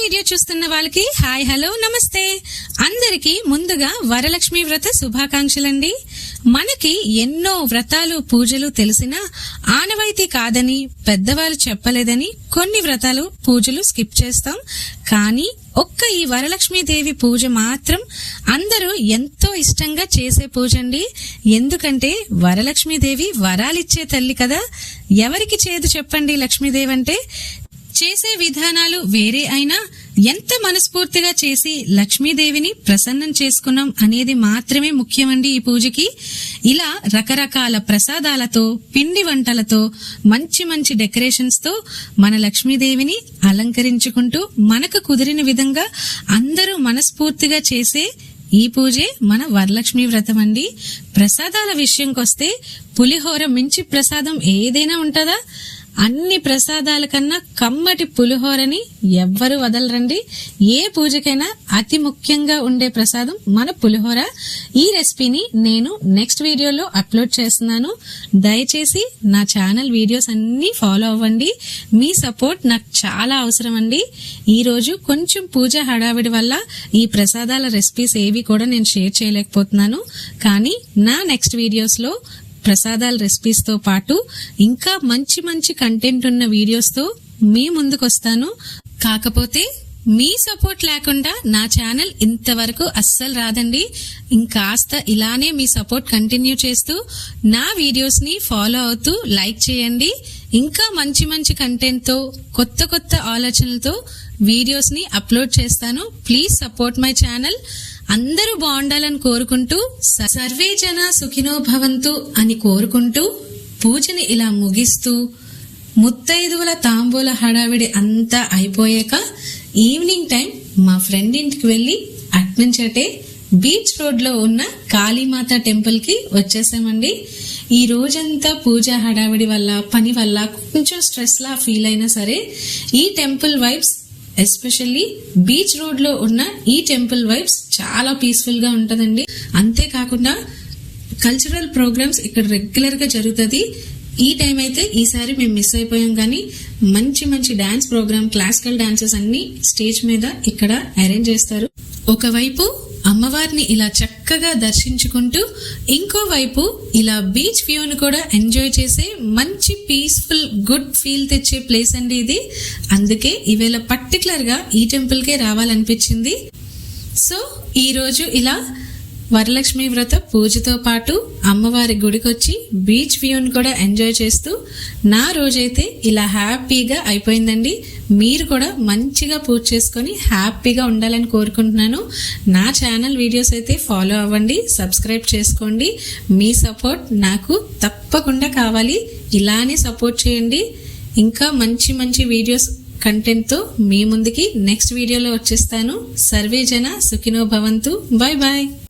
Video చూస్తున్న వాళ్ళకి hi hello నమస్తే. అందరికీ ముందుగా వరలక్ష్మి వ్రత శుభాకాంక్షలండి. మనకి ఎన్నో వ్రతాలు పూజలు తెలిసినా ఆనవాయితీ కాదని పెద్దవాళ్ళు చెప్పలేదని కొన్ని వ్రతాలు పూజలు స్కిప్ చేస్తాం. కానీ ఒక్క ఈ వరలక్ష్మీదేవి పూజ మాత్రం అందరూ ఎంతో ఇష్టంగా చేసే పూజ అండి. ఎందుకంటే వరలక్ష్మీదేవి వరాలిచ్చే తల్లి కదా. ఎవరికి చేదు చెప్పండి లక్ష్మీదేవి అంటే. చేసే విధానాలు వేరే అయినా ఎంత మనస్ఫూర్తిగా చేసి లక్ష్మీదేవిని ప్రసన్నం చేసుకున్నాం అనేది మాత్రమే ముఖ్యమండి ఈ పూజకి. ఇలా రకరకాల ప్రసాదాలతో పిండి వంటలతో మంచి మంచి డెకరేషన్స్ తో మన లక్ష్మీదేవిని అలంకరించుకుంటూ మనకు కుదిరిన విధంగా అందరూ మనస్ఫూర్తిగా చేసే ఈ పూజే మన వరలక్ష్మి వ్రతం అండి. ప్రసాదాల విషయంకొస్తే పులిహోర మించి ప్రసాదం ఏదైనా ఉంటుందా? అన్ని ప్రసాదాల కన్నా కమ్మటి పులిహోరని ఎవ్వరు వదలరండి. ఏ పూజకైనా అతి ముఖ్యంగా ఉండే ప్రసాదం మన పులిహోర. ఈ రెసిపీని నేను నెక్స్ట్ వీడియోలో అప్లోడ్ చేస్తున్నాను. దయచేసి నా ఛానల్ వీడియోస్ అన్ని ఫాలో అవ్వండి. మీ సపోర్ట్ నాకు చాలా అవసరం అండి. ఈ రోజు కొంచెం పూజ హడావిడి వల్ల ఈ ప్రసాదాల రెసిపీస్ ఏవి కూడా నేను షేర్ చేయలేకపోతున్నాను. కానీ నా నెక్స్ట్ వీడియోస్ లో ప్రసాదాల రెసిపీస్ తో పాటు ఇంకా మంచి మంచి కంటెంట్ ఉన్న వీడియోస్ తో మీ ముందుకు వస్తాను. కాకపోతే మీ సపోర్ట్ లేకుండా నా ఛానల్ ఇంతవరకు అస్సలు రాదండి. ఇంకాస్త ఇలానే మీ సపోర్ట్ కంటిన్యూ చేస్తూ నా వీడియోస్ ని ఫాలో అవుతూ లైక్ చేయండి. ఇంకా మంచి మంచి కంటెంట్ తో కొత్త కొత్త ఆలోచనలతో వీడియోస్ ని అప్లోడ్ చేస్తాను. Please support my channel. అందరూ బాగుండాలని కోరుకుంటూ సర్వే జన సుఖినో భవంతు అని కోరుకుంటూ పూజని ఇలా ముగిస్తూ ముత్తైదువుల తాంబూల హడావిడి అంతా అయిపోయాక ఈవినింగ్ టైం మా ఫ్రెండ్ ఇంటికి వెళ్లి అట్నుంచటే బీచ్ రోడ్ లో ఉన్న కాళీమాత టెంపుల్ కి వచ్చేసామండి. ఈ రోజంతా పూజ హడావిడి వల్ల పని వల్ల కొంచెం స్ట్రెస్ లా ఫీల్ అయినా సరే ఈ temple vibes, especially beach road లో ఉన్న ఈ టెంపుల్ వైబ్స్ చాలా పీస్ఫుల్ గా ఉంటదండి. అంతేకాకుండా కల్చరల్ ప్రోగ్రామ్స్ ఇక్కడ రెగ్యులర్ గా జరుగుతుంది. ఈ టైం అయితే ఈసారి మేము మిస్ అయిపోయాం. కానీ మంచి మంచి డాన్స్ ప్రోగ్రామ్, క్లాసికల్ డాన్సెస్ అన్ని స్టేజ్ మీద ఇక్కడ అరేంజ్ చేస్తారు. ఒకవైపు అమ్మవారిని ఇలా చక్కగా దర్శించుకుంటూ ఇంకోవైపు ఇలా బీచ్ వ్యూను కూడా ఎంజాయ్ చేసే మంచి పీస్ఫుల్ గుడ్ ఫీల్ తెచ్చే ప్లేస్ అండి ఇది. అందుకే ఈవేళ పర్టికులర్ గా ఈ టెంపుల్ కే రావాలనిపించింది. సో ఈ రోజు ఇలా వరలక్ష్మి వ్రత పూజతో పాటు అమ్మవారి గుడికొచ్చి బీచ్ వ్యూను కూడా ఎంజాయ్ చేస్తూ నా రోజైతే ఇలా హ్యాపీగా అయిపోయిందండి. మీరు కూడా మంచిగా పూజ చేసుకొని హ్యాపీగా ఉండాలని కోరుకుంటున్నాను. నా ఛానల్ వీడియోస్ అయితే ఫాలో అవ్వండి, సబ్స్క్రైబ్ చేసుకోండి. మీ సపోర్ట్ నాకు తప్పకుండా కావాలి. ఇలానే సపోర్ట్ చేయండి. ఇంకా మంచి మంచి వీడియోస్ కంటెంట్ తో మీ ముందుకి నెక్స్ట్ వీడియోలో వచ్చేస్తాను. సర్వే జన సుఖినో భవంతు. Bye bye.